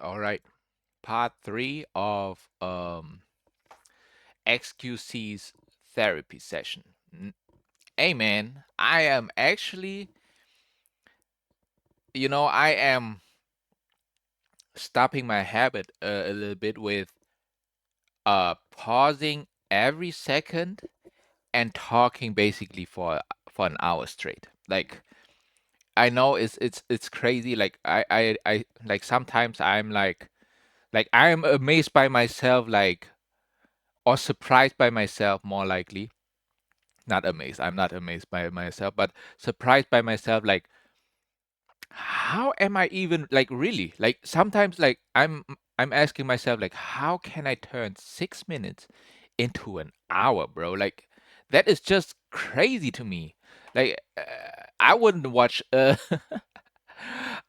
All right. Part 3 of xQc's therapy session. Hey man, I am actually, I am stopping my habit a little bit with pausing every second and talking basically for an hour straight. Like I know it's crazy. Like I like sometimes I'm like I'm amazed by myself, like or surprised by myself more likely. Not amazed. I'm not amazed by myself, but surprised by myself. Like, how am I even like really? Like sometimes, like I'm asking myself, like, how can I turn 6 minutes into an hour, bro? Like, that is just crazy to me. Like, I wouldn't watch.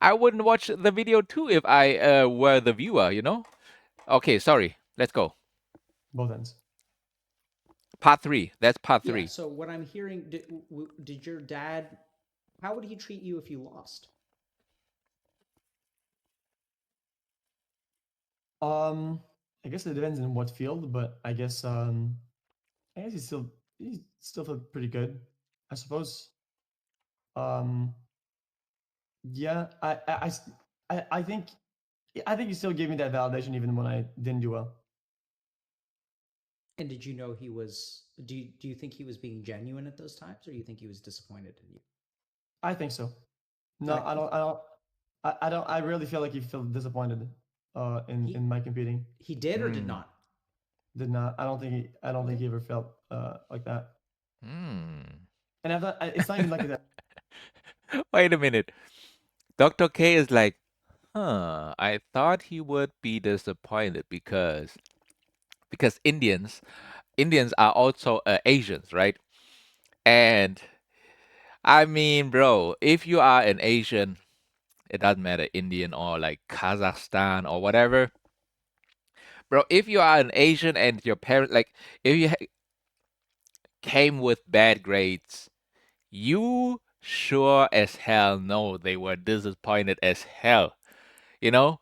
I wouldn't watch the video too if I were the viewer. Okay, sorry. Let's go. Both ends. Part three. That's part Yeah. three. So what I'm hearing, did your dad? How would he treat you if you lost? Um, I guess it depends on what field, but I guess he still felt pretty good, I suppose. Um, yeah, I think he still gave me that validation even when I didn't do well. And did you know he was? Do you think he was being genuine at those times, or do you think he was disappointed in you? I think so. No, Like I don't. I don't. I don't. I really feel like he felt disappointed. In he my competing. he did or did Hmm. not? Did not. I don't think he. I don't think Okay. he ever felt like that. Hmm. And I thought it's not even like that. Wait a minute. Dr. K is like, I thought he would be disappointed because Indians are also Asians, right? And I mean, bro, if you are an Asian, it doesn't matter Indian or like Kazakhstan or whatever, bro. If you are an Asian and your parent like if you came with bad grades, you sure as hell know they were disappointed as hell. You know,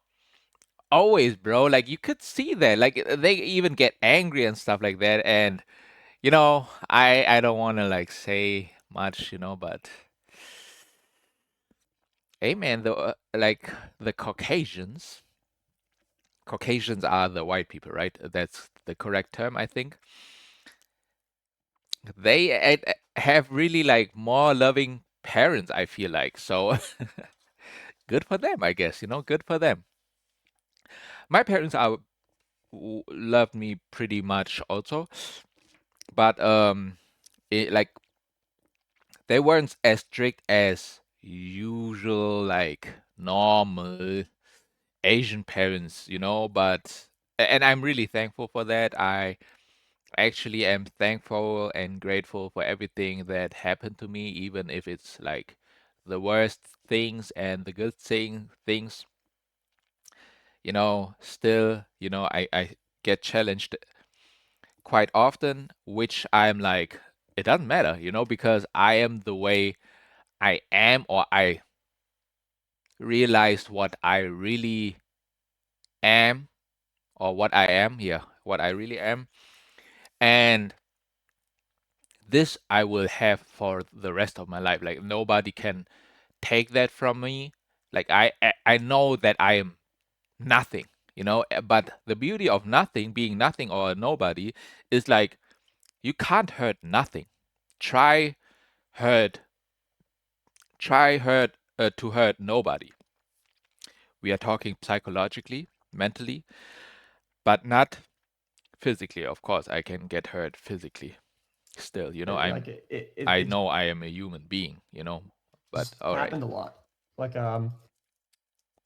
always, bro. Like you could see that. Like they even get angry and stuff like that. And I don't want to like say much, but hey, man, the Caucasians are the white people, right? That's the correct term, I think. They have really like more loving parents. I feel like so. Good for them, I guess. Good for them. My parents are loved me pretty much also, but like they weren't as strict as usual, like normal Asian parents, but and I'm really thankful for that. I actually am thankful and grateful for everything that happened to me, even if it's like the worst things and the good things, still, I get challenged quite often, which I'm like, it doesn't matter, because I am the way I am, or I realized what I really am, or what I am, yeah, what I really am. And this I will have for the rest of my life. Like nobody can take that from me. Like I know that I am nothing, but the beauty of nothing, being nothing or a nobody, is like you can't hurt nothing. Try hurt, try hurt to hurt nobody. We are talking psychologically, mentally, but not physically. Of course, I can get hurt physically. Still, Like I it's know I am a human being, but just all right. happened a lot. Like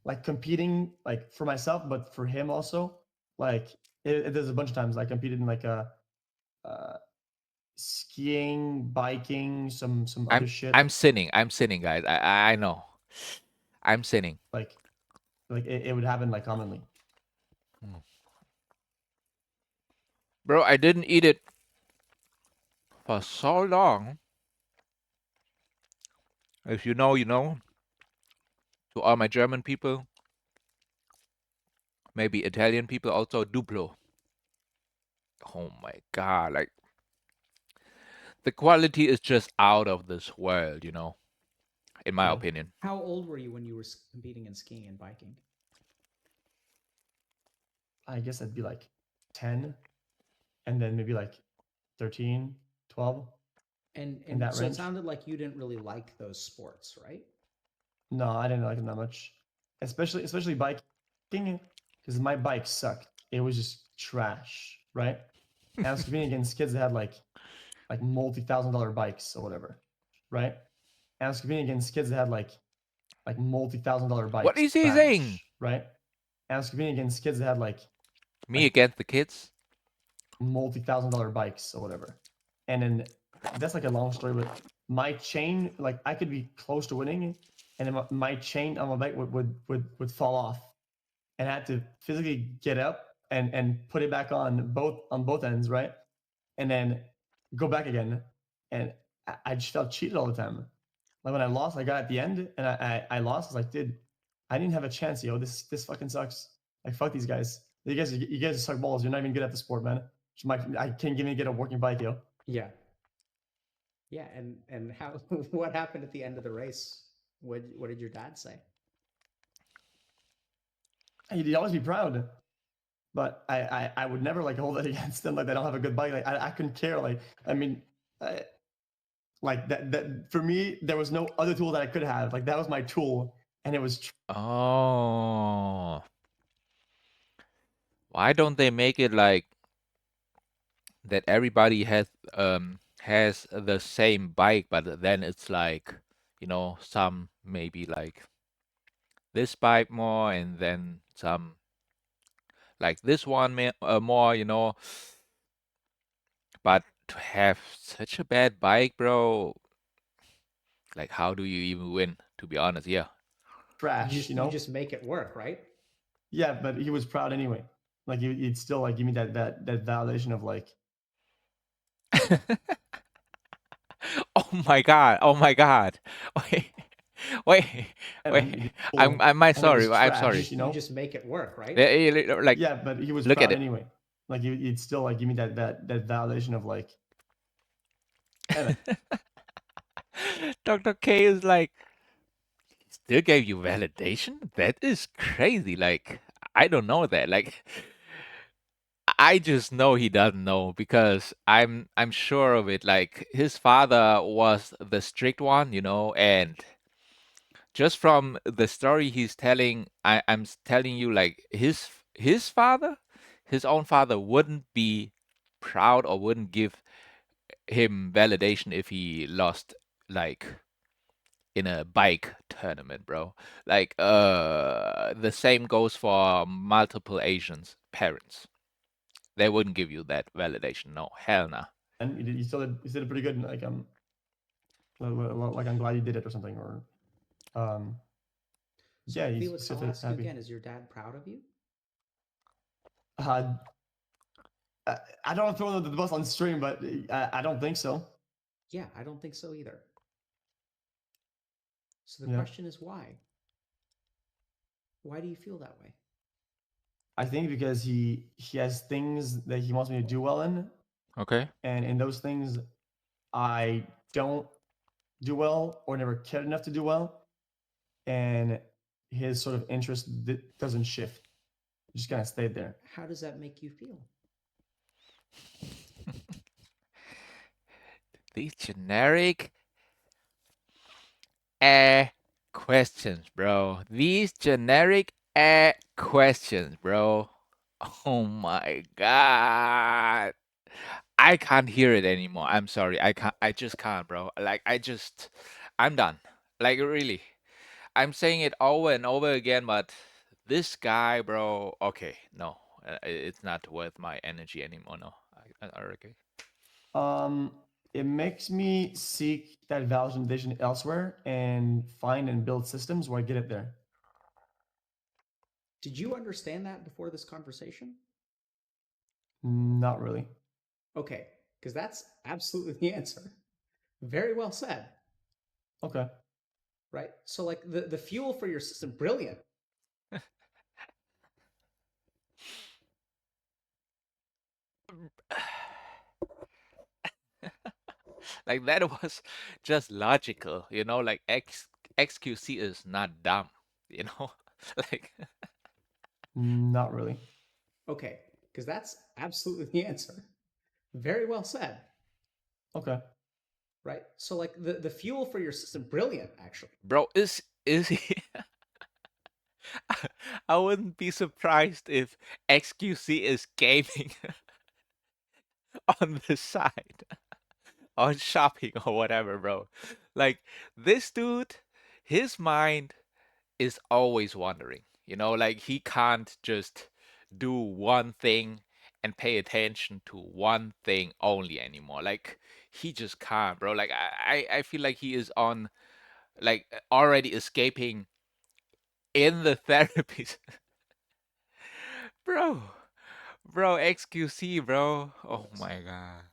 like competing like for myself, but for him also. Like there's a bunch of times I competed in like a uh, skiing, biking, some other shit. I'm sinning. I'm sinning, guys. I know. I'm sinning. Like it would happen like commonly. Mm. Bro, I didn't eat it for so long. If you know, you know. To all my German people, maybe Italian people also Duplo. Oh my God, like the quality is just out of this world, in my Really. opinion. How old were you when you were competing in skiing and biking? I guess I'd be like 10, and then maybe like 13, 12, in And that so it range. sounded like you didn't really like those sports, right? No, I didn't like them that much, especially biking, because my bike sucked. It was just trash, right? And I was competing against kids that had like multi-thousand-dollar bikes or whatever, right? And I was competing against kids that had like multi-thousand-dollar What bikes, is he saying? trash, right? And I was competing against kids that had Me like against the kids? multi-thousand-dollar bikes or whatever. And then that's like a long story, but my chain, like I could be close to winning, and then my chain on my bike would fall off, and I had to physically get up and put it back on both ends, right? And then go back again, and I just felt cheated all the time. Like when I lost, I got at the end and I lost. I was like, dude, I didn't have a chance, yo. This fucking sucks. Like fuck these guys. You guys suck balls. You're not even good at the sport, man. I can't even get a working bike, yo. Yeah. Yeah, and how what happened at the end of the race? What did your dad say? He'd always be proud, but I would never like hold it against them. Like they don't have a good bike. Like I couldn't care. Like I mean, I, like that for me, there was no other tool that I could have. Like that was my tool, and it was Oh. Why don't they make it like that everybody has the same bike, but then it's like, some maybe like this bike more and then some like this one more, but to have such a bad bike, bro, like how do you even win, to be honest? Yeah. trash, you You know. just make it work, right? Yeah, but he was proud anyway. Like he'd still like give me that validation of like, Oh my God. Oh my God. Wait. Wait. yeah, man, Wait. you did I'm cool, I'm my and it was sorry. I'm trash, sorry. you You know. just make it work, right? Like Yeah, but he was look at proud it. anyway. Like he'd still like give me that validation of like, hey man, Dr. K is like, still gave you validation? That is crazy. Like, I don't know that. Like, I just know he doesn't know because I'm sure of it. Like, his father was the strict one, and just from the story he's telling, I'm telling you, like, his father, his own father wouldn't be proud or wouldn't give him validation if he lost, like, in a bike tournament, bro. Like, the same goes for multiple Asians parents. They wouldn't give you that validation. No, hell nah. and you still did pretty good. Like like I'm glad you did it or something, or um So yeah, he's Felix, still I'll ask you happy. again, is your dad proud of you? Uh, I don't want to throw the bus on stream, but I don't think so. Yeah, I don't think so either. So the Yeah, question is why? Why do you feel that way? I think because he has things that he wants me to do well in, Okay. and in those things I don't do well or never cared enough to do well, and his sort of interest doesn't shift. It just kind of stayed there. How does that make you feel? These generic eh questions, bro. These generic questions, bro. Oh my god. I can't hear it anymore. I'm sorry. I just can't, bro. Like I'm done. Like really. I'm saying it over and over again, but this guy, bro, okay, no. It's not worth my energy anymore. No. Okay. Um, it makes me seek that validation elsewhere and find and build systems where I get it there. Did you understand that before this conversation? Not really. Okay, because that's absolutely the answer. Very well said, Okay. right? So like the fuel for your system, brilliant. Like that was just logical, like XQC is not dumb, you know? Like Not really. Okay, because that's absolutely the answer. Very well said. Okay. Right? So like the fuel for your system, brilliant actually. bro, is he I wouldn't be surprised if XQC is gaming on the side, on shopping or whatever, bro. Like this dude, his mind is always wandering. Like he can't just do one thing and pay attention to one thing only anymore. Like he just can't, bro. Like I feel like he is on like already escaping in the therapies. bro. Bro, XQC, bro. Oh Felix. my god.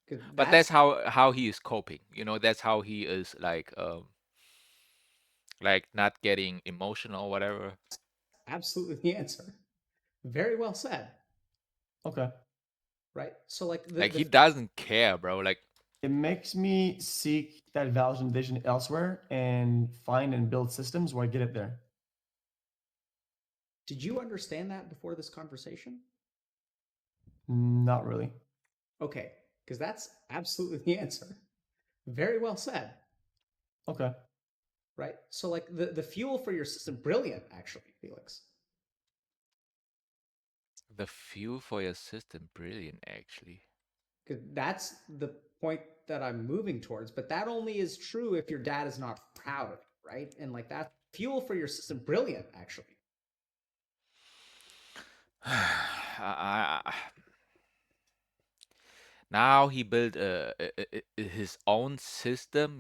Because But that's that's how he is coping. That's how he is like not getting emotional or whatever. absolutely the answer. Very well said. Okay. Right? So like Like he the doesn't care, bro. Like It makes me seek that validation elsewhere and find and build systems where I get it there. did you understand that before this conversation? Not really. Okay, because that's absolutely the answer. Very well said. Okay. Right? So like the fuel for your system, brilliant actually, Felix. the fuel for your system, brilliant actually. Because that's the point that I'm moving towards. But that only is true if your dad is not proud of it, right? And like that fuel for your system, brilliant actually. I, now he built his own system.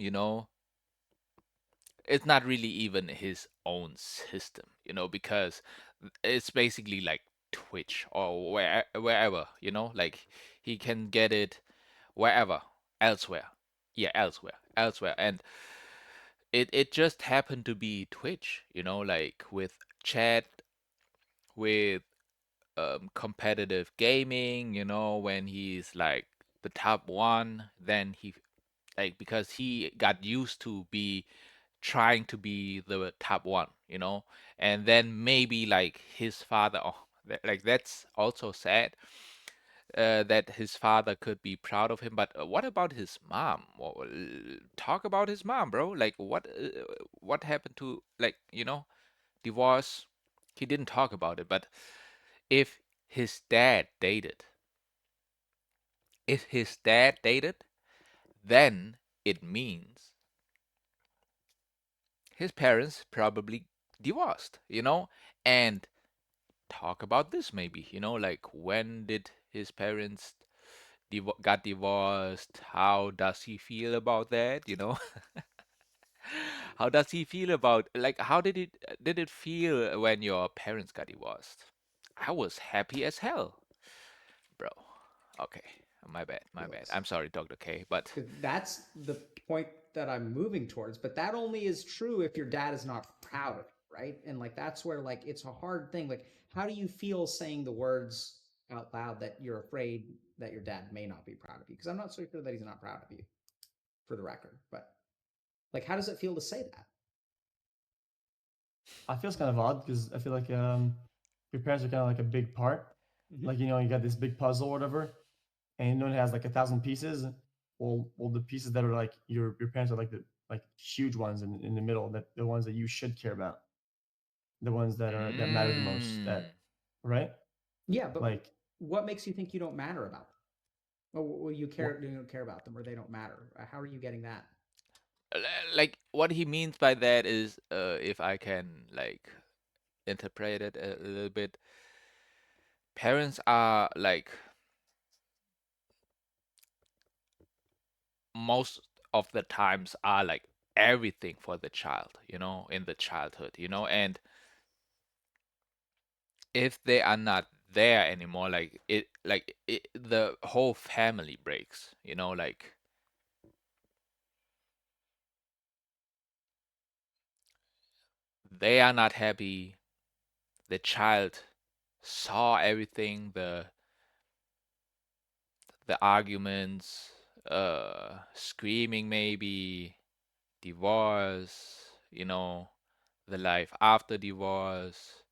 It's not really even his own system, because it's basically like Twitch or wherever, like he can get it wherever, elsewhere. Yeah, elsewhere. And it just happened to be Twitch, like with chat, with competitive gaming, when he's like the top one, then he like because he got used to be trying to be the top one, and then maybe like his father, oh, like that's also sad, that his father could be proud of him. But what about his mom? Well, talk about his mom, bro. Like what happened to like divorce? He didn't talk about it, but if his dad dated, if his dad dated, then it means his parents probably divorced, and talk about this maybe, like when did his parents got divorced? How does he feel about that? How does he feel about like how did it feel when your parents got divorced? I was happy as hell, bro. Okay, my bad. Felix. I'm sorry, Dr. K, but Because that's the point that I'm moving towards. But that only is true if your dad is not proud of it, right? And like that's where like it's a hard thing. Like, how do you feel saying the words out loud that you're afraid that your dad may not be proud of you? Because I'm not so sure that he's not proud of you, for the record. But like, how does it feel to say that? I feel it's kind of odd because I feel like your parents are kind of like a big part. Mm-hmm. Like you got this big puzzle or whatever, and it has like 1,000 pieces. Well, the pieces that are like your parents are like the like huge ones in the middle, that the ones that you should care about, the ones that matter the most. mm, That right? Yeah, but Like what makes you think you don't matter about them? Well, what you don't care about them, or they don't matter? How are you getting that? like what he means by that is, if I can like interpret it a little bit, parents are like most of the times are like everything for the child, in the childhood, and if they are not there anymore, the whole family breaks, like they are not happy. The child saw everything, the arguments, screaming maybe, divorce, the life after divorce,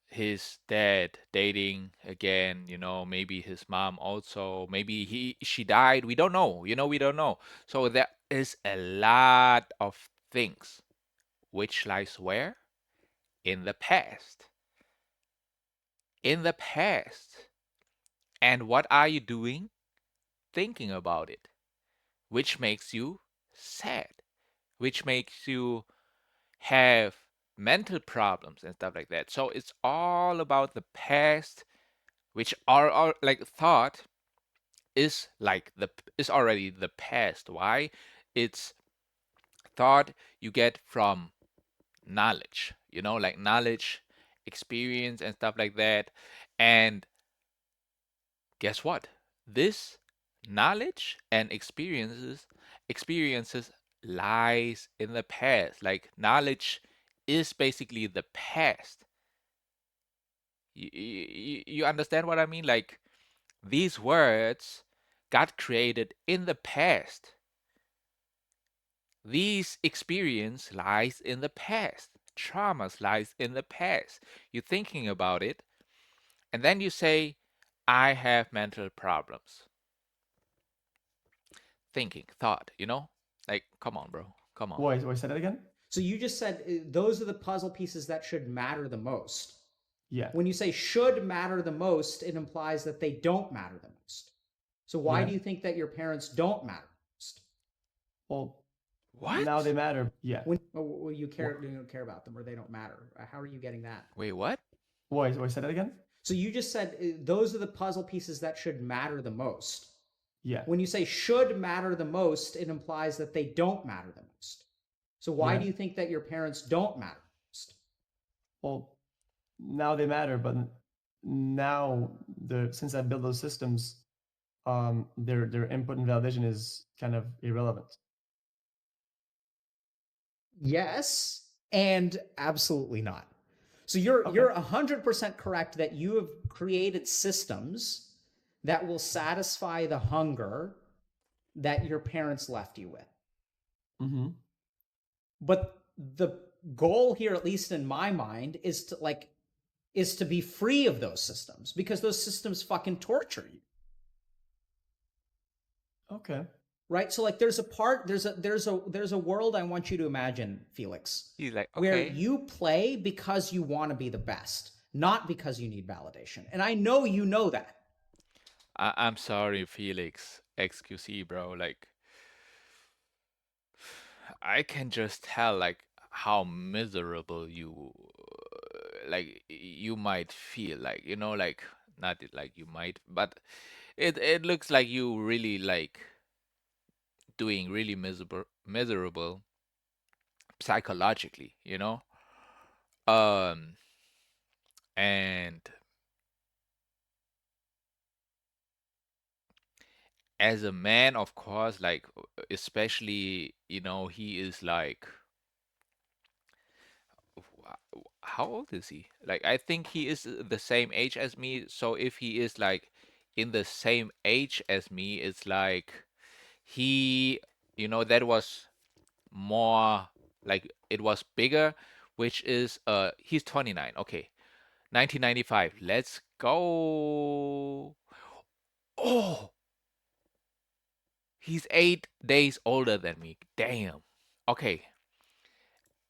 his dad dating again, maybe his mom also, maybe she died. We don't know, we don't know. So there is a lot of things which lies where? In the past. In the past. And what are you doing? Thinking about it, which makes you sad, which makes you have mental problems and stuff like that. So it's all about the past, which are like thought is like the is already the past. Why? It's thought you get from knowledge, like knowledge, experience and stuff like that. And guess what? This knowledge and experiences lies in the past. Like knowledge is basically the past. You understand what I mean? Like these words got created in the past. These experience lies in the past. Traumas lies in the past. You're thinking about it, and then you say, I have mental problems. Thinking, thought, Like, come on, bro. Come on. Wait, say that again? So you just said those are the puzzle pieces that should matter the most. Yeah. When you say should matter the most, it implies that they don't matter the most. So why Yeah. do you think that your parents don't matter the most? Well, now What? they matter. Yeah. Well, you don't care about them or they don't matter. How are you getting that? Wait, what? Wait, say that again? So you just said those are the puzzle pieces that should matter the most. Yeah. When you say should matter the most, it implies that they don't matter the most. So why Yeah. do you think that your parents don't matter the most? Well, now they matter, but now since I built those systems, their input and validation is kind of irrelevant. Yes, and absolutely not. So you're Okay. you're 100% correct that you have created systems that will satisfy the hunger that your parents left you with. Mm-hmm. But the goal here, at least in my mind, is to be free of those systems because those systems fucking torture you. Okay. Right? So like there's a world I want you to imagine, Felix, He's like, where okay. you play because you want to be the best, not because you need validation. And I know you know that. I'm sorry, Felix. XQC, bro. Like, I can just tell, like, how miserable like, you might feel. Like, like, not like you might, but it looks like you really, like, doing really miserable psychologically, Um, and as a man, of course, like especially, he is like how old is he? Like I think he is the same age as me. So if he is like in the same age as me, it's like he, that was more like it was bigger, which is he's 29. Okay. 1995. Let's go. Oh, he's 8 days older than me. Damn. Okay.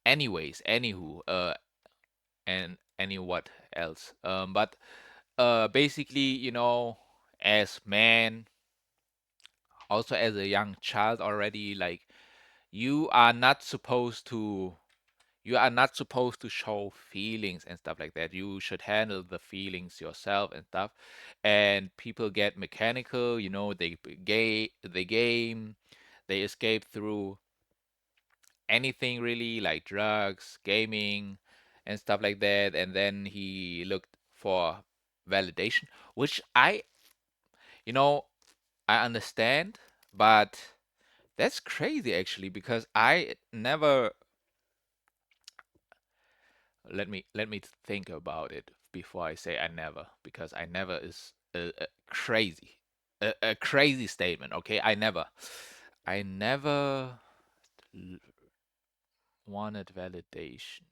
Anyways, anywho, and any what else? But basically, as man, also as a young child already, like you are not supposed to. You are not supposed to show feelings and stuff like that. You should handle the feelings yourself and stuff. And people get mechanical, they game, they escape through anything really like drugs, gaming, and stuff like that. And then he looked for validation, which you know, I understand, but that's crazy actually because I never let me think about it before I say I never because I never is crazy. a crazy statement. Okay, I never l- wanted validation.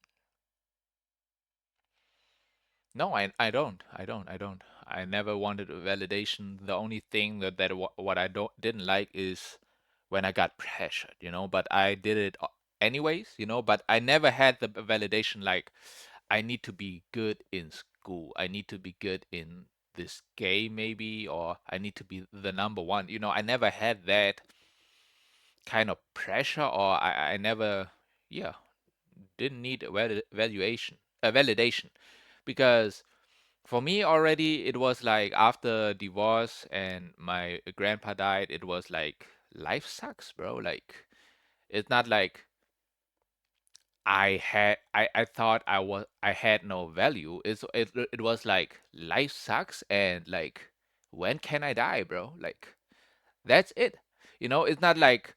No, I don't. I never wanted a validation. The only thing what I don't didn't like is when I got pressured, but I did it anyways, but I never had the validation like I need to be good in school. I need to be good in this game maybe, or I need to be the number one. I never had that kind of pressure, or I never, yeah, didn't need a validation, because for me already it was like after divorce and my grandpa died, it was like life sucks, bro. Like it's not like I thought I had no value. It was like life sucks, and like when can I die, bro? Like that's it. It's not like,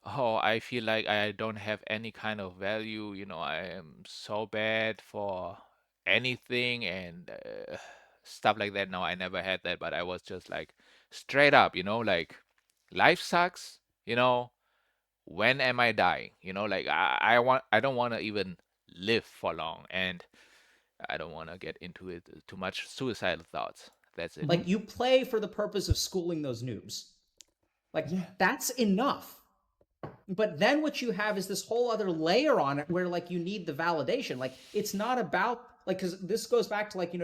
oh, I feel like I don't have any kind of value. I am so bad for anything and stuff like that. No, I never had that, but I was just like straight up, like life sucks, when am I dying? Like I don't want to even live for long, and I don't want to get into it too much suicidal thoughts. That's it. Mm-hmm. Like you play for the purpose of schooling those noobs. Like Yeah. that's enough. But then what you have is this whole other layer on it where like you need the validation. Like it's not about like because this goes back to like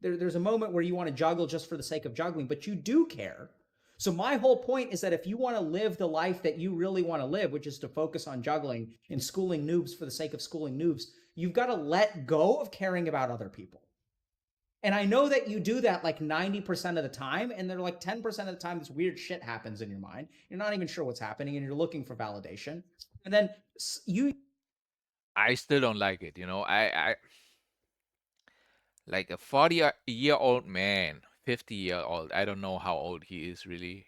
there's a moment where you want to juggle just for the sake of juggling, but you do care. So my whole point is that if you want to live the life that you really want to live, which is to focus on juggling and schooling noobs for the sake of schooling noobs, you've got to let go of caring about other people. And I know that you do that like 90% of the time. And they're like 10% of the time, this weird shit happens in your mind. You're not even sure what's happening and you're looking for validation. And then you I still don't like it. I like a 40-year-old man, 50-year-old. I don't know how old he is really,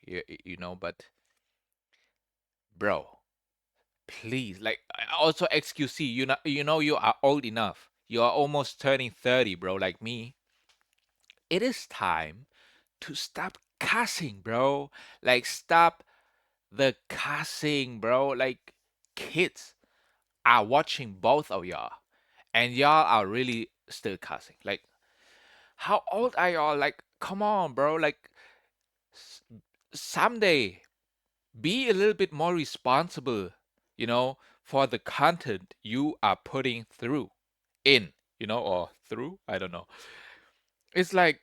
but bro, please, like also XQC, you are old enough. You are almost turning 30, bro, like me. It is time to stop cussing, bro. Like stop the cussing, bro. Like kids are watching both of y'all, and y'all are really still cussing. Like how old are y'all? Like come on, bro. Like s- someday be a little bit more responsible, for the content you are putting through in, or through, I don't know. It's like,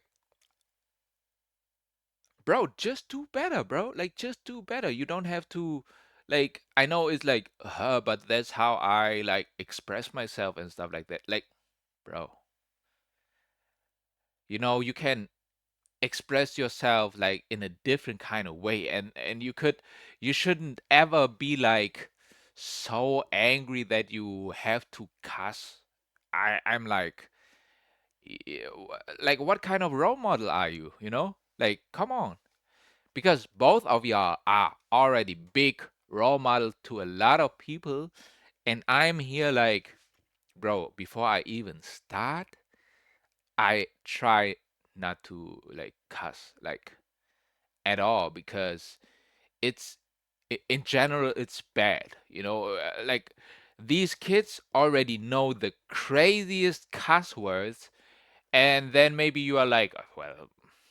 bro, just do better, bro. Like just do better. You don't have to, like, I know it's like, but that's how I like express myself and stuff like that. Like, bro, you can express yourself like in a different kind of way, and you shouldn't ever be like so angry that you have to cuss. I'm like, like what kind of role model are you, like come on, because both of y'all are already big role model to a lot of people, and I'm here like, bro, before I even start, I try not to like cuss like at all, because it's in general it's bad, like these kids already know the craziest cuss words, and then maybe you are like, well,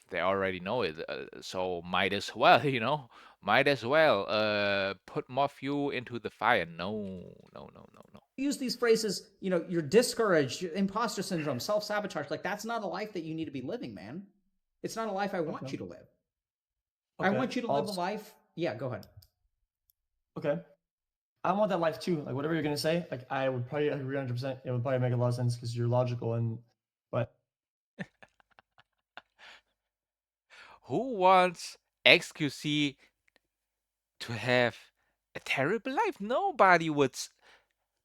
they already know it, so might as well, might as well put more fuel into the fire. No, no, no, no, no. use these phrases, you're discouraged, imposter syndrome, self sabotage. Like that's not a life that you need to be living, man. It's not a life I want Okay. you to live. I Okay. want you to live a Also, life. Yeah, go ahead. okay. I want that life too. Like whatever you're gonna say, like I would probably agree 100%. It would probably make a lot of sense because you're logical and, but Who wants XQC to have a terrible life? Nobody would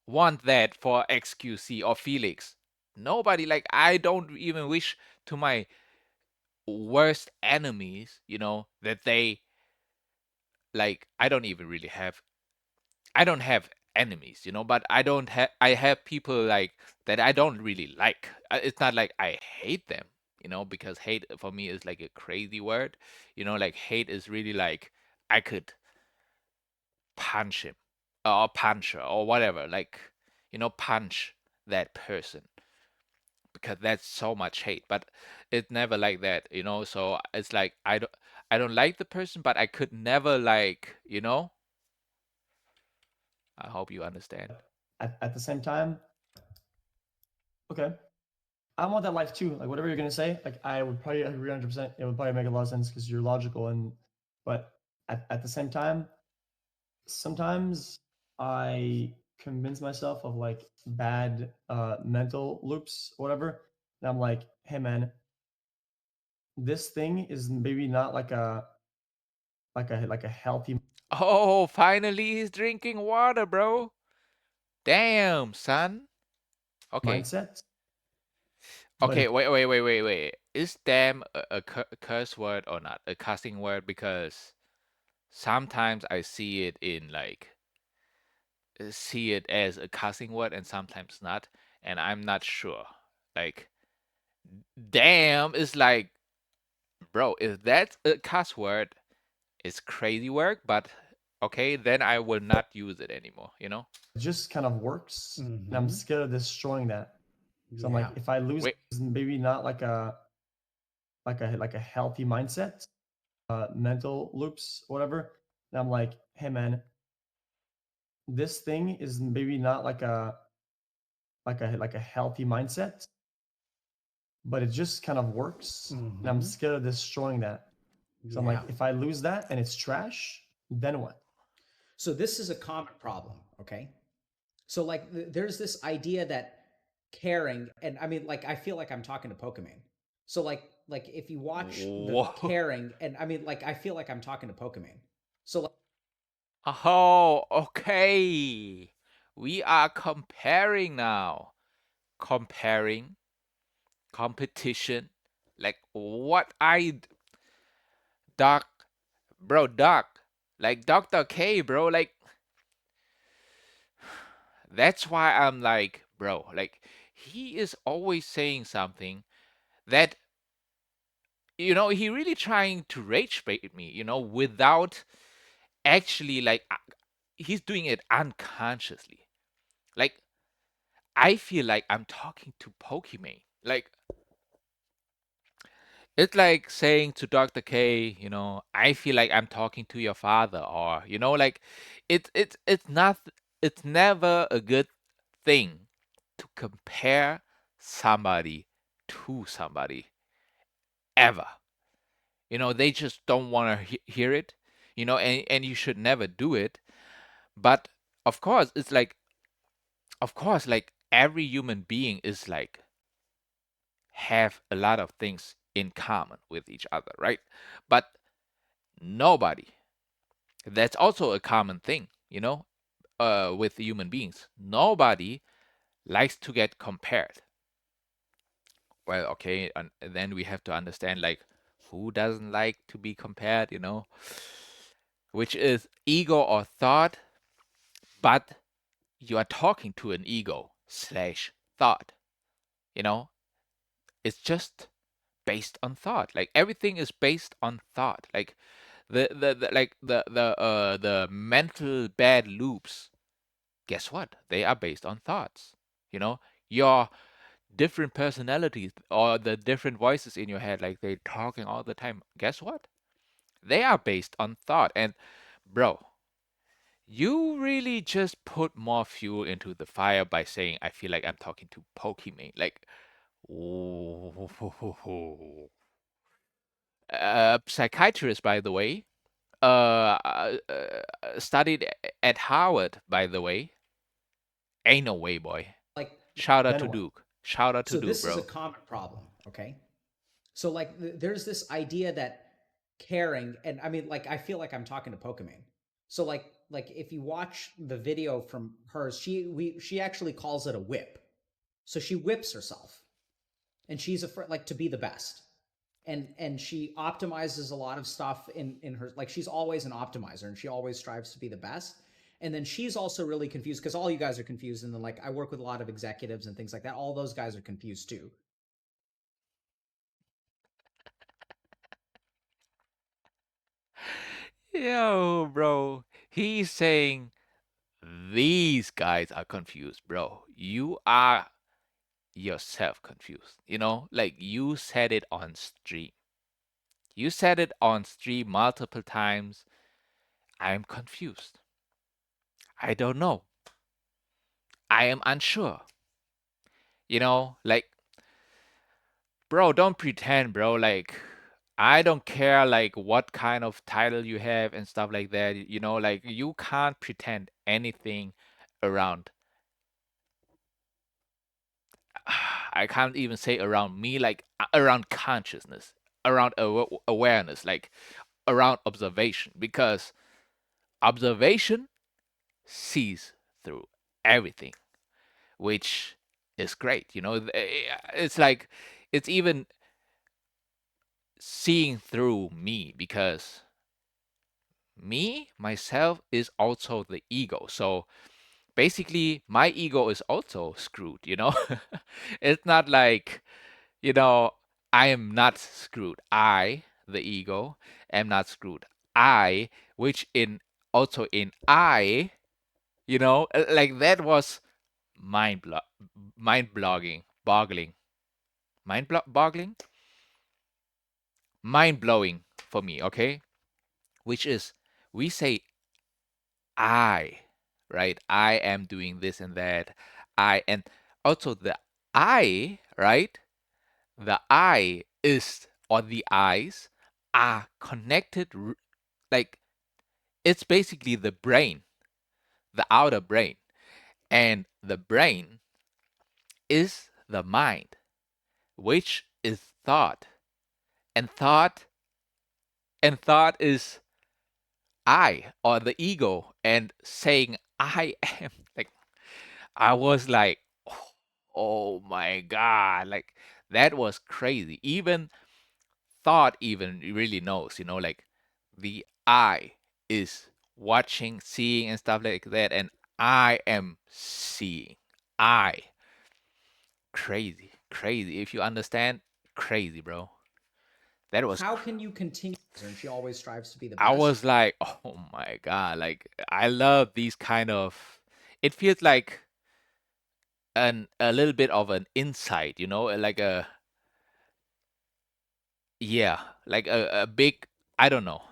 want that for XQC or Felix. Nobody. Like I don't even wish to my worst enemies, that they, like, I don't have enemies, but I have people like that I don't really like. It's not like I hate them, because hate for me is like a crazy word. Like hate is really like I could punch him or punch her or whatever, like, punch that person because that's so much hate. But it's never like that. So it's like I don't like the person, but I could never like. I hope you understand. At the same time, okay, I want that life too. Like whatever you're gonna say, like I would probably agree 100%. It would probably make a lot of sense because you're logical and, but at the same time, sometimes I convince myself of like bad mental loops, whatever. And I'm like, hey man, this thing is maybe not like a healthy Oh, finally he's drinking water, bro. Damn, son. Okay. mindset, but Okay, wait. Is damn a curse word or not? A cussing word? Because sometimes I see it as a cussing word and sometimes not, and I'm not sure. Like, damn is like, bro, if that's a cuss word, it's crazy work, but okay, then I will not use it anymore. it just kind of works. And I'm Mm-hmm. scared of destroying that. So I'm like, Yeah. if I lose, Wait, maybe not like a healthy mindset, mental loops, whatever. And I'm like, hey man, this thing is maybe not like a healthy mindset, but it just kind of works. And I'm Mm-hmm. scared of destroying that. So I'm like, Yeah. if I lose that and it's trash, then what? So this is a common problem, okay? So like there's this idea that caring, and I mean like I feel like I'm talking to Pokemon. So like if you watch the whoa. caring, and I mean like I feel like I'm talking to Pokemon. So like Oh, okay. We are comparing now. Comparing, competition. Like what Doc, bro, Doc. Like Dr. K, bro. Like that's why I'm like, bro, like he is always saying something that he really trying to rage bait me, without actually like he's doing it unconsciously. Like I feel like I'm talking to Pokimane. Like it's like saying to Dr. K, I feel like I'm talking to your father, or like it's not it's never a good thing to compare somebody to somebody ever. They just don't want to hear it, and you should never do it. But of course, it's like, of course, like every human being is like have a lot of things in common with each other, right? But nobody, that's also a common thing, with human beings. Nobody likes to get compared. Well, okay, and then we have to understand like who doesn't like to be compared, which is ego or thought, but you are talking to an ego slash thought, you know? It's just based on thought. Like everything is based on thought. Like the like the mental bad loops, guess what? They are based on thoughts. You know, your different personalities or the different voices in your head, like they talking all the time. Guess what? They are based on thought. And bro, you really just put more fuel into the fire by saying, I feel like I'm talking to Pokimane. Like, a psychiatrist, by the way, studied at Harvard, by the way. Ain't no way, boy. like Shout out Then to what? Duke. Shout out to so Duke, this is a bro. common problem, okay? So like there's this idea that caring, and I mean like I feel like I'm talking to Pokemon. So like if you watch the video from hers, she actually calls it a whip. So she whips herself, and she's afraid like to be the best. And she optimizes a lot of stuff in her, like she's always an optimizer and she always strives to be the best. And then she's also really confused because all you guys are confused, and then like I work with a lot of executives and things like that, all those guys are confused too. Yo, bro. He's saying these guys are confused, bro. You are yourself confused. Like you said it on stream. You said it on stream multiple times. I'm confused. I don't know. I am unsure. Like, bro, don't pretend, bro. Like, I don't care, like, what kind of title you have and stuff like that. Like, you can't pretend anything around. I can't even say around me, like, around consciousness, around awareness, like, around observation, because observation sees through everything, which is great. It's like, it's even seeing through me because me, myself, is also the ego. So basically, my ego is also screwed. It's not like, you know, I am not screwed. I, the ego, am not screwed. I, which in also in I, like that was mind blo- mind blogging, boggling, boggling, mind blowing for me. Okay, which is we say I, right? I am doing this and that. And also the I, right? The I is, or the eyes are connected, like it's basically the brain, the outer brain. And the brain is the mind, which is thought. And thought is I, or the ego, and saying I am, like, I was like, oh my God, like that was crazy. Even thought even really knows, like the I is watching, seeing, and stuff like that, and I am seeing. I crazy, crazy. If you understand, crazy, bro. That was. How can you continue? And she always strives to be the I best. was like, oh my God, like I love these kind of. It feels like a little bit of an insight, like a, yeah, like a big, I don't know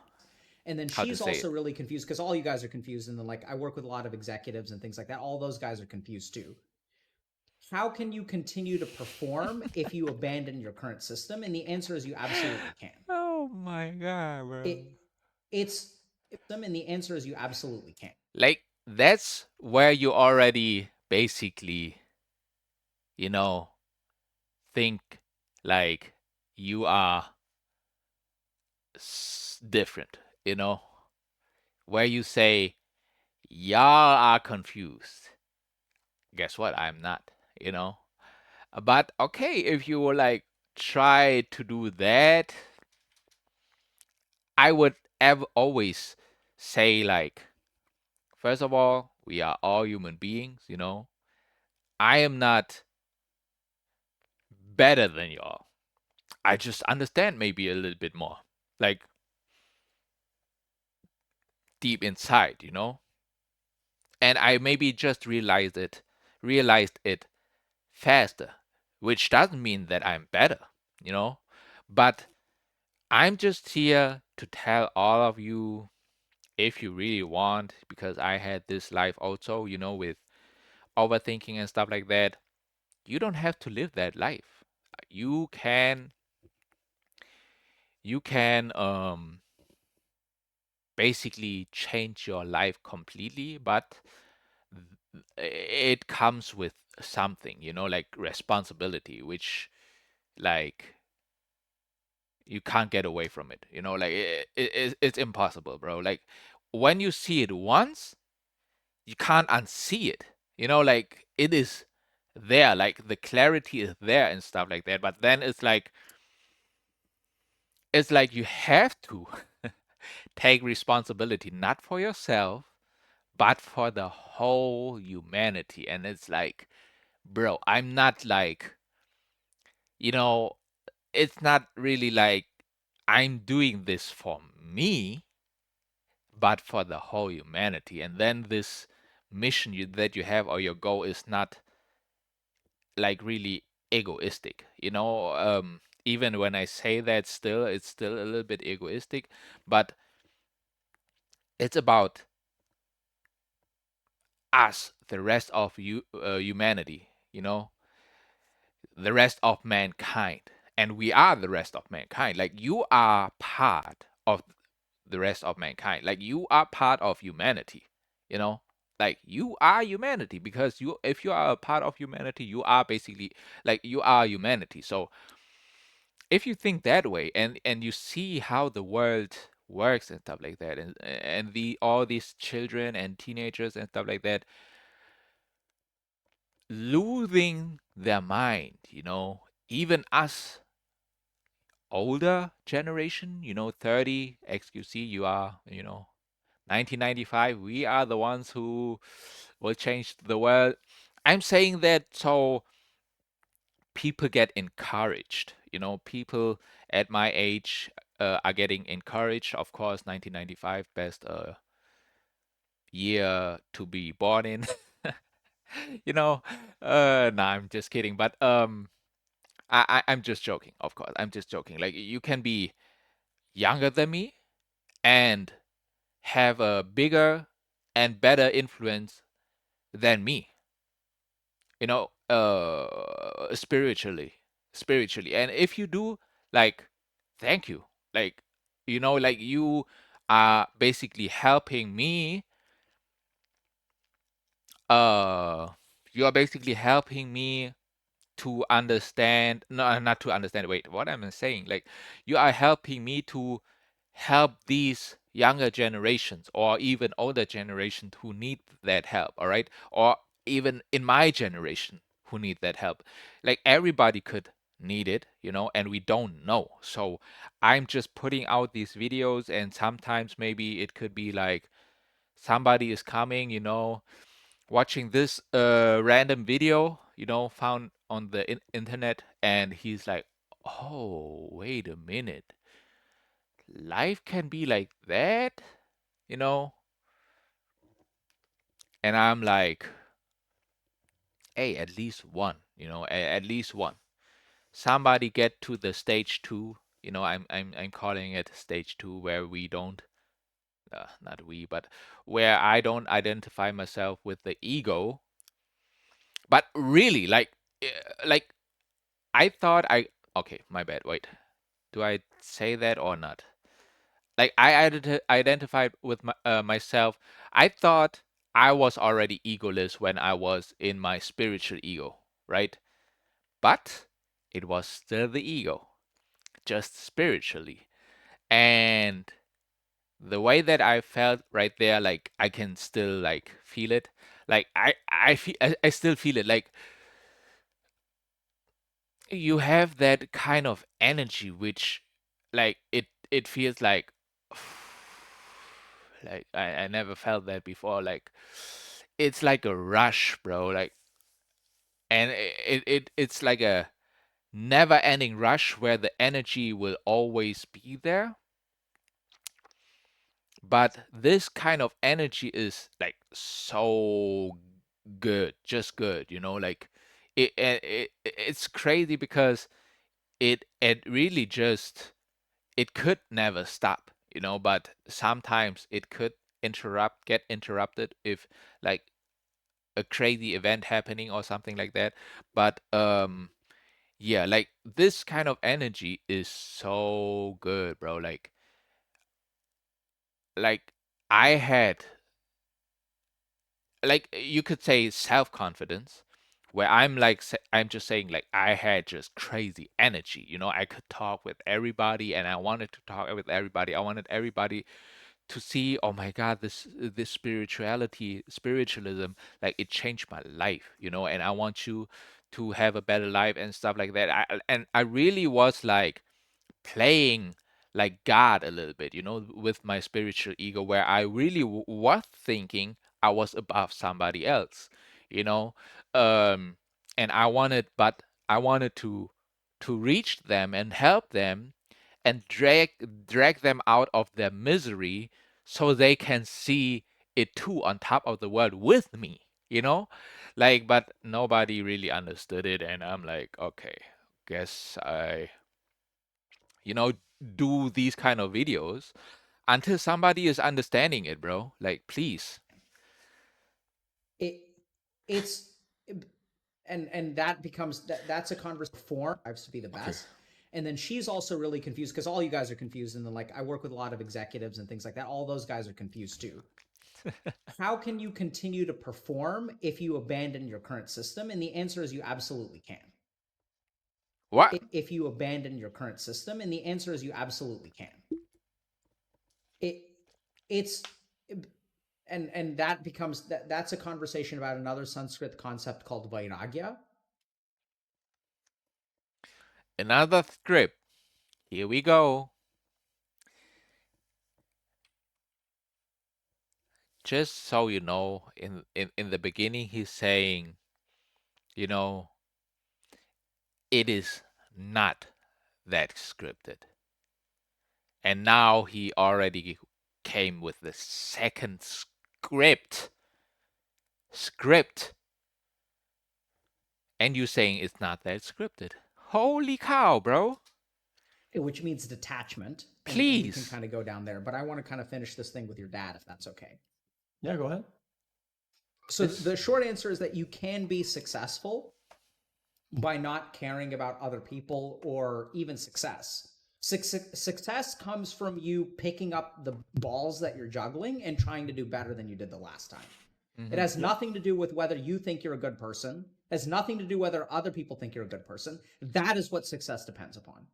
And then how to she's say also it. really confused because all you guys are confused. And then, like, I work with a lot of executives and things like that. All those guys are confused too. How can you continue to perform if you abandon your current system? And the answer is you absolutely can. Oh my God, bro. It it's and the answer is you absolutely can. Like that's where you already basically, you know, think like you are different, where you say y'all are confused. Guess what? I'm not, you know. But okay, if you were like try to do that, I would always say like, first of all, we are all human beings, I am not better than y'all. I just understand maybe a little bit more, like deep inside, and I maybe just realized it faster, which doesn't mean that I'm better, you know, but I'm just here to tell all of you, if you really want, because I had this life also, with overthinking and stuff like that. You don't have to live that life. You can you can basically change your life completely, but it comes with something, like responsibility, which like you can't get away from it. Like it's impossible, bro. Like when you see it once, you can't unsee it. Like it is there, like the clarity is there and stuff like that. But then it's like you have to take responsibility not for yourself, but for the whole humanity. And it's like, bro, I'm not like, you know, it's not really like I'm doing this for me. but for the whole humanity. And then this mission that you have or your goal is not like really egoistic. Even when I say that, still it's still a little bit egoistic, but it's about us, the rest of humanity, the rest of mankind. And we are the rest of mankind. Like you are part of the rest of mankind. Like you are part of humanity, you know? Like you are humanity because if you are a part of humanity, you are basically like you are humanity. So if you think that way and you see how the world works and stuff like that, and the all these children and teenagers and stuff like that losing their mind, even us older generation, 30 xqc, you are, 1995, we are the ones who will change the world. I'm saying that so people get encouraged. People at my age are getting encouraged. Of course, 1995, best year to be born in. you know, no, I'm just kidding. But I'm just joking. Of course, I'm just joking. Like you can be younger than me and have a bigger and better influence than me. Spiritually. And if you do, like, thank you. Like, like you are basically helping me. Uh, you are basically helping me to understand. No, not to understand. Wait, what am I saying? Like, you are helping me to help these younger generations or even older generations who need that help, all right? Or even in my generation who need that help. Like everybody could need it, and we don't know. So I'm just putting out these videos, and sometimes maybe it could be like somebody is coming, watching this random video, found on the internet, and he's like, oh, wait a minute, life can be like that, you know? And I'm like, hey, at least one, at least one. Somebody get to the stage two, I'm calling it stage two, where we don't, not we, but where I don't identify myself with the ego, but really, like I thought okay, my bad, wait. Do I say that or not? Like I identified with myself. I thought I was already egoless when I was in my spiritual ego, right? But it was still the ego, just spiritually. And the way that I felt right there, like I can still like feel it. Like I still feel it. Like you have that kind of energy which like it feels like I never felt that before. Like it's like a rush, bro. Like and it's like a never ending rush where the energy will always be there. But this kind of energy is like so good, just good, like it's crazy because it really just it could never stop, but sometimes it could get interrupted if like a crazy event happening or something like that. But yeah, like this kind of energy is so good, bro. Like I had, like you could say, self-confidence, where I'm just saying, like I had just crazy energy, I could talk with everybody and I wanted to talk with everybody. I wanted everybody to see, oh my god, this spiritualism, like it changed my life, and I want you to have a better life and stuff like that. I really was like playing like God a little bit, with my spiritual ego, where I really was thinking I was above somebody else, you know, um, and I wanted to reach them and help them and drag them out of their misery so they can see it too on top of the world with me, you know? Like, but nobody really understood it. And I'm like, okay, guess I, you know, do these kind of videos until somebody is understanding it, bro. Like, please. it it's and that becomes that's a conversation form to be the Okay. best. And then she's also really confused because all you guys are confused. And then, like, I work with a lot of executives and things like that. All those guys are confused too. How can you continue to perform if you abandon your current system? And the answer is you absolutely can. What? If you abandon your current system, and the answer is you absolutely can. It's and that becomes that's a conversation about another Sanskrit concept called vairagya. Another script. Here we go. Just so you know, in the beginning, he's saying, you know, it is not that scripted. And now he already came with the second script, and you saying it's not that scripted. Holy cow, bro. Which means detachment. And we can Please. kind of go down there, but I want to kind of finish this thing with your dad, if that's okay. Yeah, go ahead. So the short answer is that you can be successful by not caring about other people or even success. Success comes from you picking up the balls that you're juggling and trying to do better than you did the last time. It has nothing to do with whether you think you're a good person. It has nothing to do whether other people think you're a good person. That is what success depends upon.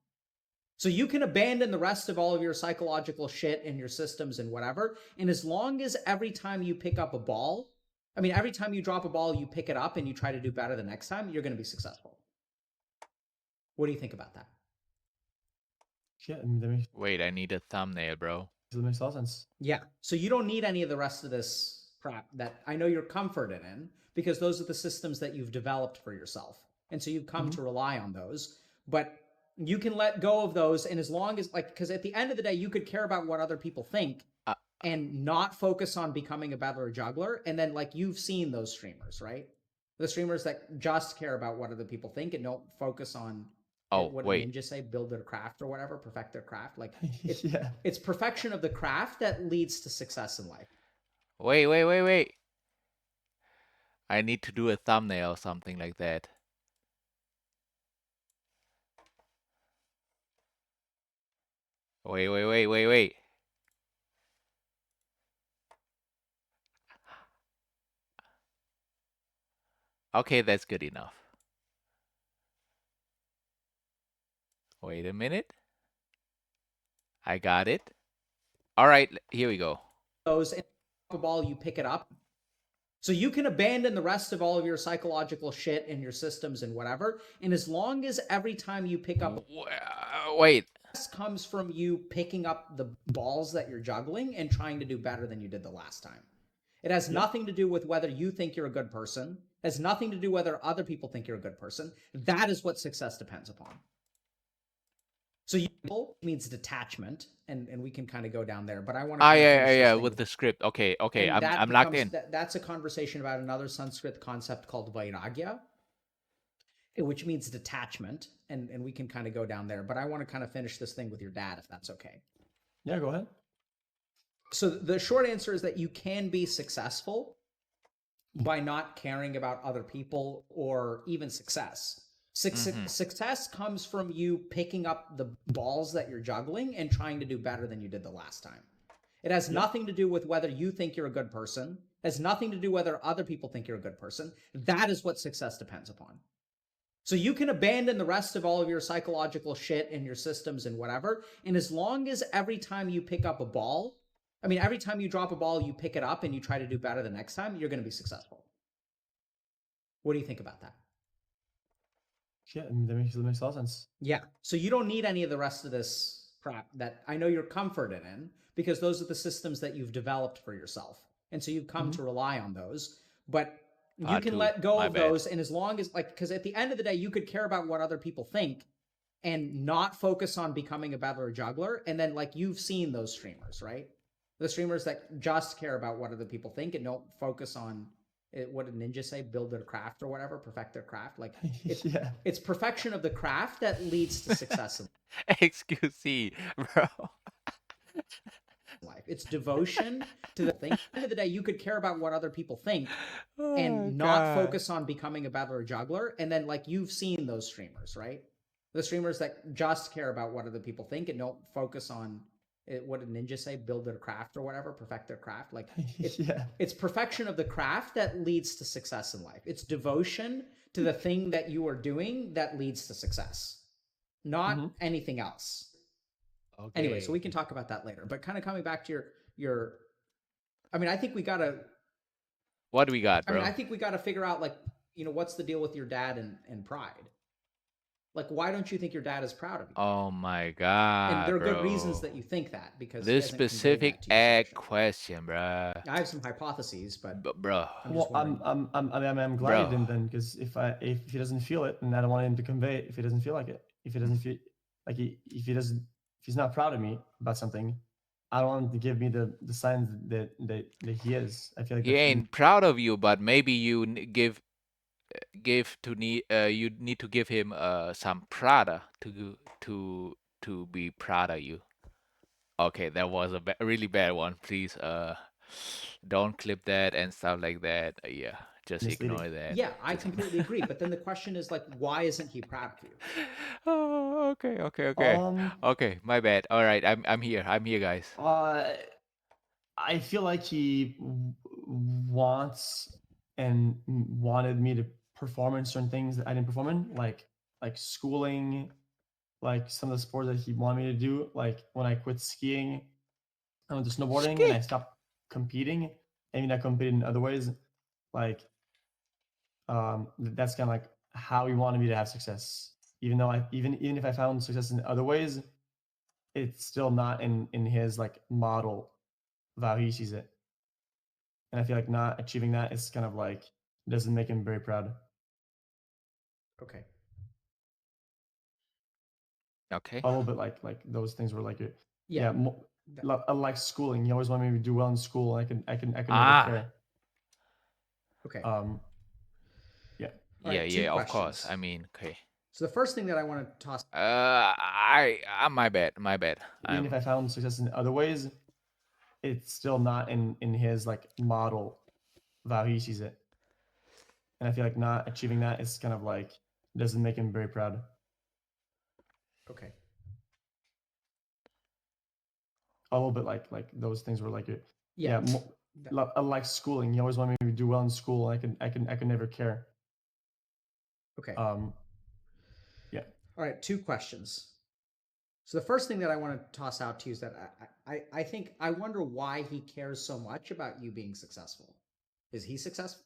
So you can abandon the rest of all of your psychological shit and your systems and whatever. And as long as every time you pick up a ball, every time you drop a ball, you pick it up and you try to do better the next time, you're going to be successful. What do you think about that? Yeah, that Wait, I need a thumbnail, bro. makes a lot of sense. Yeah. So you don't need any of the rest of this crap that I know you're comforted in, because those are the systems that you've developed for yourself. And so you've come to rely on those. But you can let go of those. And as long as, like, because at the end of the day, you could care about what other people think Uh, and not focus on becoming a better juggler. And then, like, you've seen those streamers, right? The streamers that just care about what other people think and don't focus on oh, what did wait. ninjas say? Build their craft or whatever, perfect their craft. Like, Yeah. it's perfection of the craft that leads to success in life. Wait. I need to do a thumbnail or something like that. Wait. Okay, that's good enough. Wait a minute. I got it. All right, here we go. Those and a ball, you pick it up. So you can abandon the rest of all of your psychological shit and your systems and whatever. And as long as every time you pick up Wait. comes from you picking up the balls that you're juggling and trying to do better than you did the last time. It has nothing to do with whether you think you're a good person. It has nothing to do whether other people think you're a good person. That is what success depends upon. So you means detachment, and we can kind of go down there, but I want to Yeah, with the script. Okay, and that I'm locked becomes in. that's a conversation about another Sanskrit concept called vairagya, which means detachment, and we can kind of go down there, but I want to kind of finish this thing with your dad, if that's okay. Yeah, go ahead. So the short answer is that you can be successful by not caring about other people or even success. Success comes from you picking up the balls that you're juggling and trying to do better than you did the last time. It has nothing to do with whether you think you're a good person. It has nothing to do whether other people think you're a good person. That is what success depends upon. So you can abandon the rest of all of your psychological shit and your systems and whatever. And as long as every time you pick up a ball, every time you drop a ball, you pick it up and you try to do better the next time, you're going to be successful. What do you think about that? Yeah, that makes a lot of sense. Yeah. So you don't need any of the rest of this crap that I know you're comforted in, because those are the systems that you've developed for yourself. And so you've come to rely on those. But you can let go of those. And as long as, like, because at the end of the day, you could care about what other people think and not focus on becoming a better juggler. And then, like, you've seen those streamers, right? The streamers that just care about what other people think and don't focus on it, what did Ninja say? Build their craft or whatever, perfect their craft. Like Yeah. it's perfection of the craft that leads to success in xQc, bro. life. It's devotion to the thing. At the end of the day, you could care about what other people think Oh and not god. focus on becoming a better juggler. And then, like, you've seen those streamers, right? The streamers that just care about what other people think and don't focus on it, what did Ninja say? Build their craft or whatever, perfect their craft. Like Yeah. it's perfection of the craft that leads to success in life. It's devotion to the thing that you are doing that leads to success, not anything else. Anyway, so we can talk about that later. But kind of coming back to your I mean, I think we gotta What do we got, I mean, bro? I think we gotta figure out, like, what's the deal with your dad and pride? Like, why don't you think your dad is proud of you? Oh my And god, there are good reasons bro. that you think that because he This hasn't conveyed specific that to you egg sufficiently. question, bro. I have some hypotheses, but Bro, I'm just Well, wondering. I'm glad he bro. didn't then, because if he doesn't feel it, then I don't want him to convey it if he doesn't feel like it. If he doesn't feel like if he's not proud of me about something, I don't want him to give me the signs that he is. I feel like He that's ain't proud of you, but maybe you give to need you need to give him some Prada to be proud of you. Okay, that was a really bad one. Please don't clip that and stuff like that. Yeah, just misleading. ignore that. Yeah, I Just completely agree. But then the question is, like, why isn't he proud of you? Oh, okay. Um, Okay, my bad. All right, I'm here. I'm here, guys. uh, I feel like he wants and wanted me to perform in certain things that I didn't perform in, like schooling, like some of the sports that he wanted me to do. Like when I quit skiing, I went to snowboarding and I Ski. stopped competing. I mean, I competed in other ways. Like that's kind of like how he wanted me to have success. Even though even if I found success in other ways, it's still not in his like model of how he sees it. And I feel like not achieving that is kind of like doesn't make him very proud. Okay. Okay. A little bit like those things were like Yeah. like schooling. He always wanted me to do well in school. I could never Ah, care. Okay. Um, yeah. All yeah, right. Two yeah. Of course. questions. I mean, okay. So the first thing that I want to toss. My bad. My bad. Even if I found success in other ways, it's still not in his like model of how he sees it. And I feel like not achieving that is kind of like doesn't make him very proud. Okay. A little bit like those things were like Yeah. like schooling. He always wanted me to do well in school. I could never care. Okay. Yeah. All right. Two questions. So the first thing that I want to toss out to you is that I think I wonder why he cares so much about you being successful. Is he successful?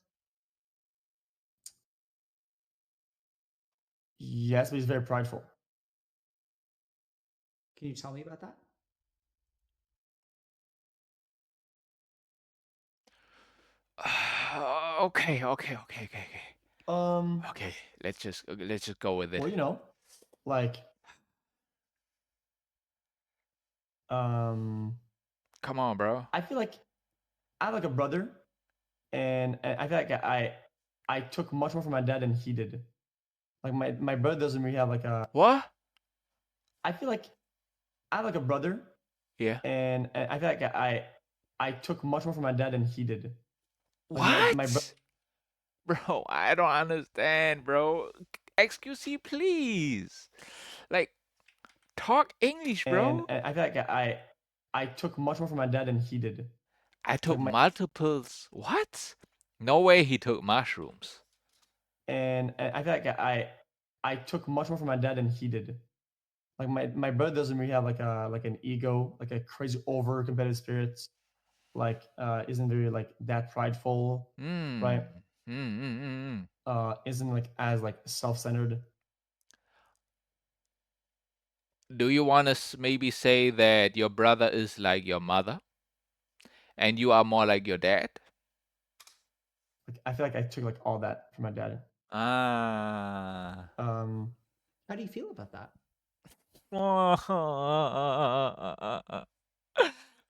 Yes, but he's very prideful. Can you tell me about that? Okay. Um, Okay, let's just go with it. well, like um, Come on, bro. I feel like I have like a brother, and I feel like I took much more from my dad than he did. Like my brother doesn't really have like a. What? I feel like I have like a brother, Yeah. and I feel like I took much more from my dad than he did. Like my brother. What? Bro, I don't understand, bro. XQC, please. Like, talk English, And bro. I feel like I took much more from my dad than he did. I Like took multiples. What? No way he took mushrooms. and I feel like I took much more from my dad than he did. Like my brother doesn't really have like an ego, like a crazy over competitive spirit. Like isn't very like that prideful, Hmm. right? Hmm. Isn't like as like self-centered. Do you want to maybe say that your brother is like your mother and you are more like your dad? Like I feel like I took like all that from my dad. Ah. Um, How do you feel about that?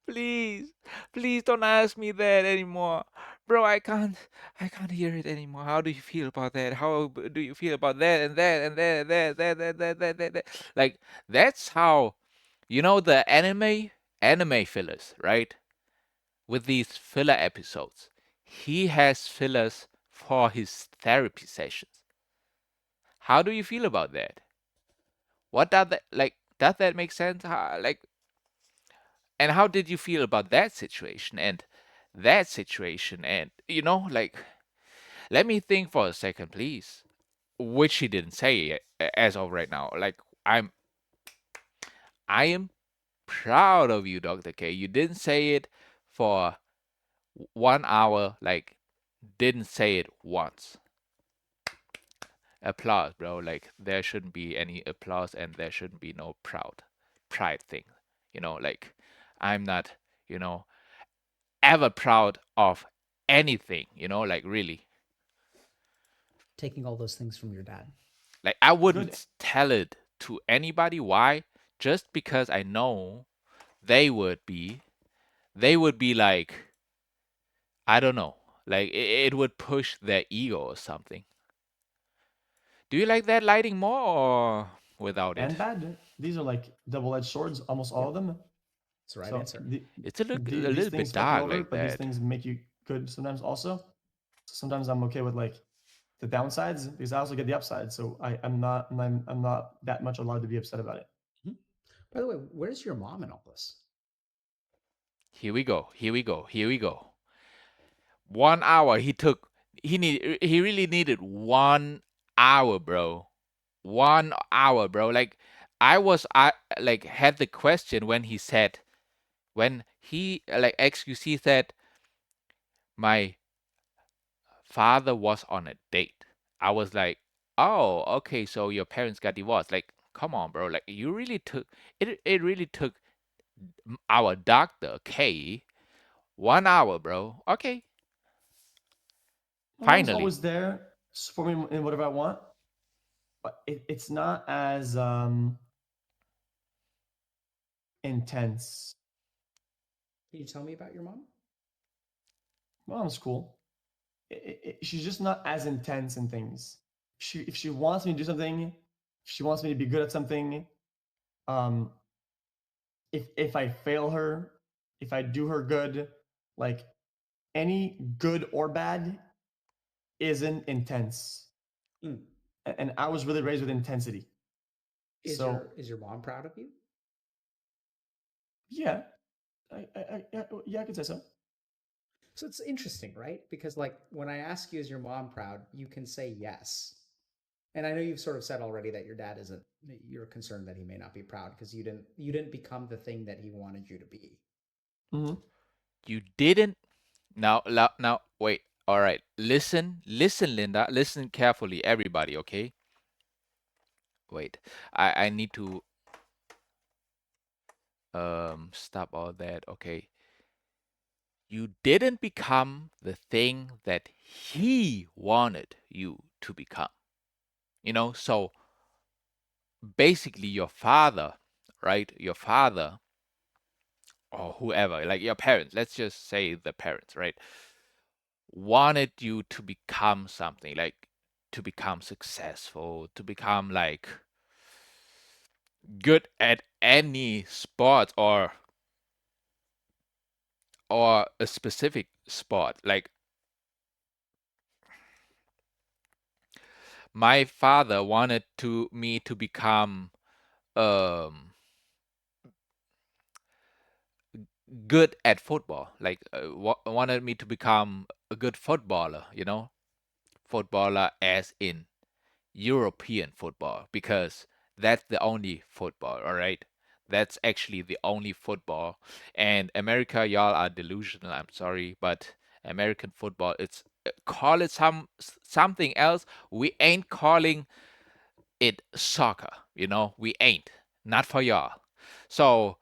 Please, please don't ask me that anymore. Bro, I can't hear it anymore. How do you feel about that? How do you feel about that and that and that and that? Like, that's how, the anime fillers, right? With these filler episodes. He has fillers for his therapy sessions. How do you feel about that? What does that, like, does that make sense? And how did you feel about that situation and that situation? And, like, let me think for a second, please. Which he didn't say as of right now. Like, I am proud of you, Dr. K. You didn't say it for 1 hour, like, didn't say it once. Applause, bro. Like, there shouldn't be any applause and there shouldn't be no pride thing. Like, I'm not, you know, ever proud of anything, like, really. Taking all those things from your dad. Like, I Good. wouldn't tell it to anybody. Why? Just because I know they would be, like, I don't know, like, it would push their ego or something. Do you like that lighting more or without it? And bad. These are like double-edged swords, almost all Yep, of them. it's the right So answer. It's a these little bit things fuck you dark over, like but these that. things make you good sometimes also. So sometimes I'm okay with like the downsides because I also get the upside. So I'm not that much allowed to be upset about it. Mhm. By the way, where's your mom in all this? Here we go. Here we go. Here we go. 1 hour he took. He really needed 1 hour, bro. 1 hour, bro. Like, I like had the question when he said, when he, like, xQc said, my father was on a date. I was like, oh, okay, so your parents got divorced. Like, come on, bro. Like, you really took it. It really took our doctor K 1 hour, bro. Okay, My mom's finally. always there for me in whatever I want, but it's not as intense. Can you tell me about your mom? My mom's cool. She's just not as intense in things. If she wants me to do something, if she wants me to be good at something, um, if I fail her, if I do her good, like any good or bad isn't intense. Mm. And I was really raised with intensity. So Is your mom proud of you? yeah, yeah, I could say so. So it's interesting, right? Because like when I ask you, is your mom proud? You can say yes. And I know you've sort of said already that your dad isn't. You're concerned that he may not be proud because you didn't become the thing that he wanted you to be. Mm-hmm. You didn't. Now, wait. All right. Listen, Linda. Listen carefully, everybody. Okay. Wait. I need to stop all that. Okay. You didn't become the thing that he wanted you to become. So basically, your father, right? Your father or whoever, like your parents. Let's just say the parents, right? Wanted you to become something, like to become successful, to become like good at any sport or a specific sport. Like, my father wanted to me to become um good at football. Like, wanted me to become a good footballer, footballer as in European football, because that's the only football, all right? That's actually the only football. And America, y'all are delusional. I'm sorry, but American football, it's call it something else. We ain't calling it soccer, We ain't. Not for y'all. So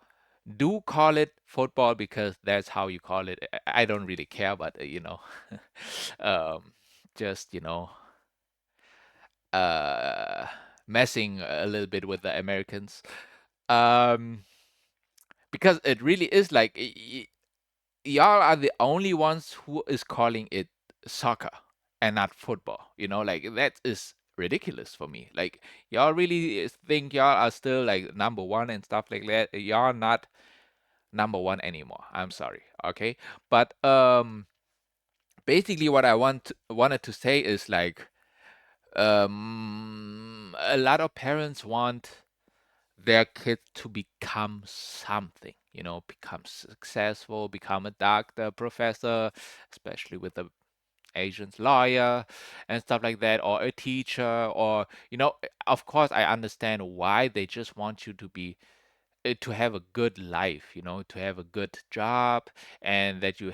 do call it football because that's how you call it. I don't really care, but um, just uh, messing a little bit with the Americans. Um, because it really is like y'all are the only ones who is calling it soccer and not football. Like that is ridiculous for me. Like y'all really think y'all are still like number one and stuff like that. Y'all not number one anymore. I'm sorry. Okay, but basically what I wanted to say is like a lot of parents want their kid to become something, become successful, become a doctor, professor, especially with the Asian's lawyer and stuff like that, or a teacher, or, of course, I understand why they just want you to have a good life, to have a good job, and that you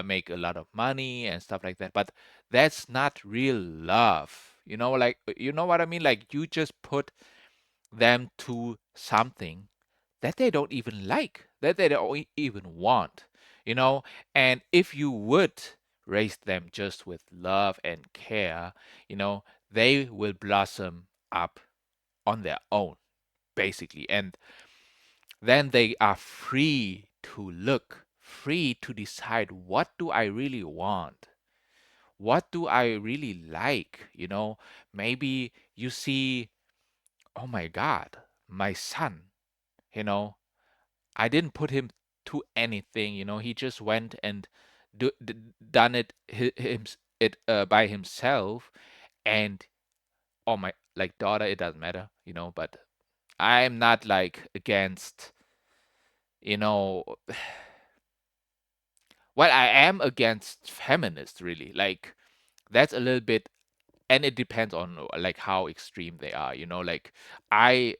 make a lot of money and stuff like that. But that's not real love. Like, you know what I mean? Like, you just put them to something that they don't even like, that they don't even want, you know? And if you would raise them just with love and care, they will blossom up on their own, basically. And then they are free to look, free to decide, what do I really want? What do I really like? Maybe you see, oh my God, my son, you know, I didn't put him to anything, he just went and done it by himself. And oh my, like, daughter, it doesn't matter, but I'm not like against, you know, well, I am against feminists, really. Like, that's a little bit, and it depends on like how extreme they are, like, I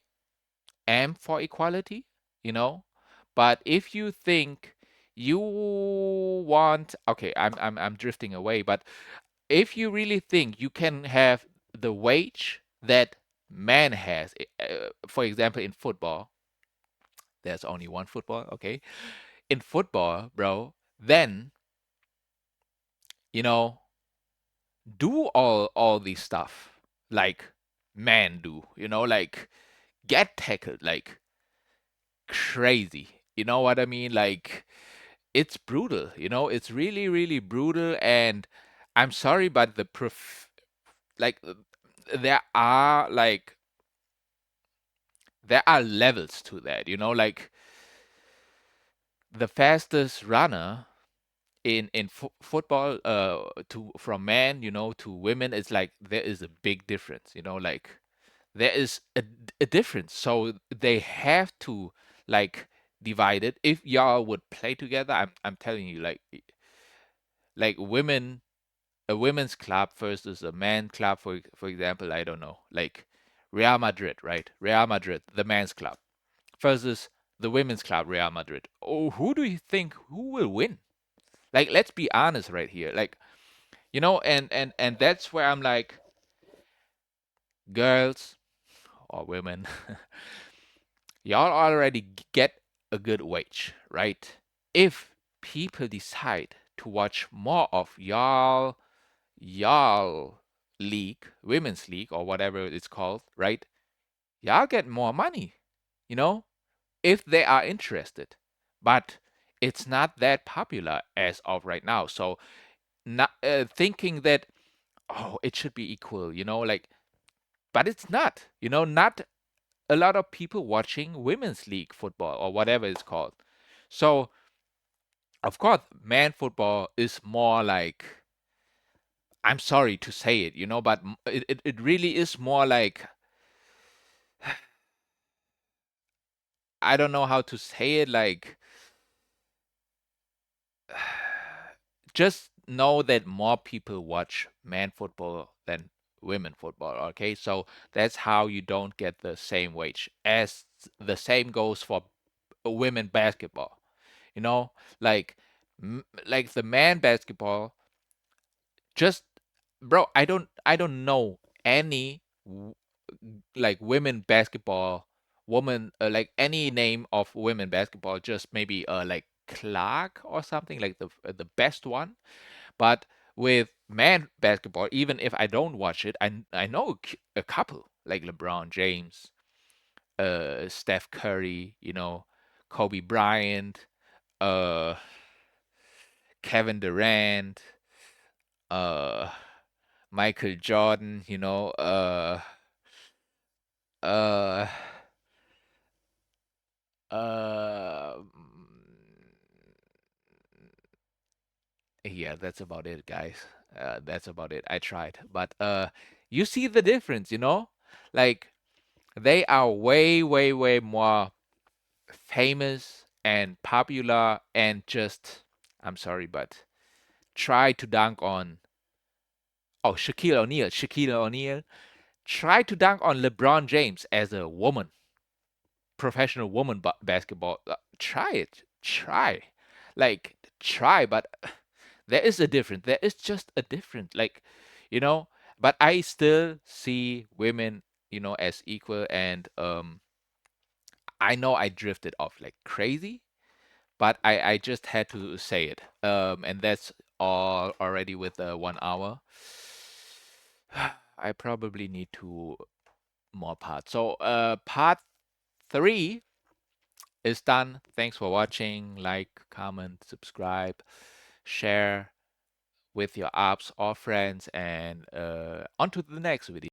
am for equality, you know, but if you think you want, okay, I'm drifting away, but if you really think you can have the wage that man has, for example, in football, there's only one football, okay, in football, bro, then, you know, do all these stuff like men do, like, get tackled like crazy. You know what I mean? Like, it's brutal, it's really, really brutal. And I'm sorry, but like, there are levels to that, like, the fastest runner in football, to from men, to women, it's like there is a big difference, like, there is a difference. So they have to, like, divide it. If y'all would play together, I'm telling you, like women, a women's club versus a man club, for example, I don't know, like Real Madrid, right? Real Madrid, the men's club, versus the women's club, Real Madrid. Oh, who do you think who will win? Like, let's be honest right here. Like, and that's where I'm like, girls or women, y'all already get a good wage, right? If people decide to watch more of y'all league, women's league, or whatever it's called, right? Y'all get more money, you know, if they are interested. But it's not that popular as of right now. So, not thinking that, oh, it should be equal, like, but it's not. Not a lot of people watching women's league football or whatever it's called. So, of course, man football is more like, I'm sorry to say it, but it really is more like, I don't know how to say it, like, just know that more people watch man football than women football, okay? So that's how you don't get the same wage. As the same goes for women basketball, you know? Like, like the man basketball, just, bro, I don't know any like women basketball woman, like any name of women basketball, just maybe like Clark or something, like the best one. But with man basketball, even if I don't watch it, I know a couple like LeBron James, Steph Curry, Kobe Bryant, uh, Kevin Durant, uh, Michael Jordan, uh, uh, yeah, that's about it, guys. That's about it. I tried, but you see the difference, like they are way, way, way more famous and popular and just, I'm sorry, but try to dunk on, oh, Shaquille O'Neal, try to dunk on LeBron James as a woman, professional woman basketball. Try it. Try. Like, try, but there is a difference. There is just a difference. Like, you know, but I still see women, as equal. And I know I drifted off like crazy, but I just had to say it. And that's all already with 1 hour. I probably need two more parts. So, part three is done. Thanks for watching. Like, comment, subscribe, share with your apps or friends, and on to the next video.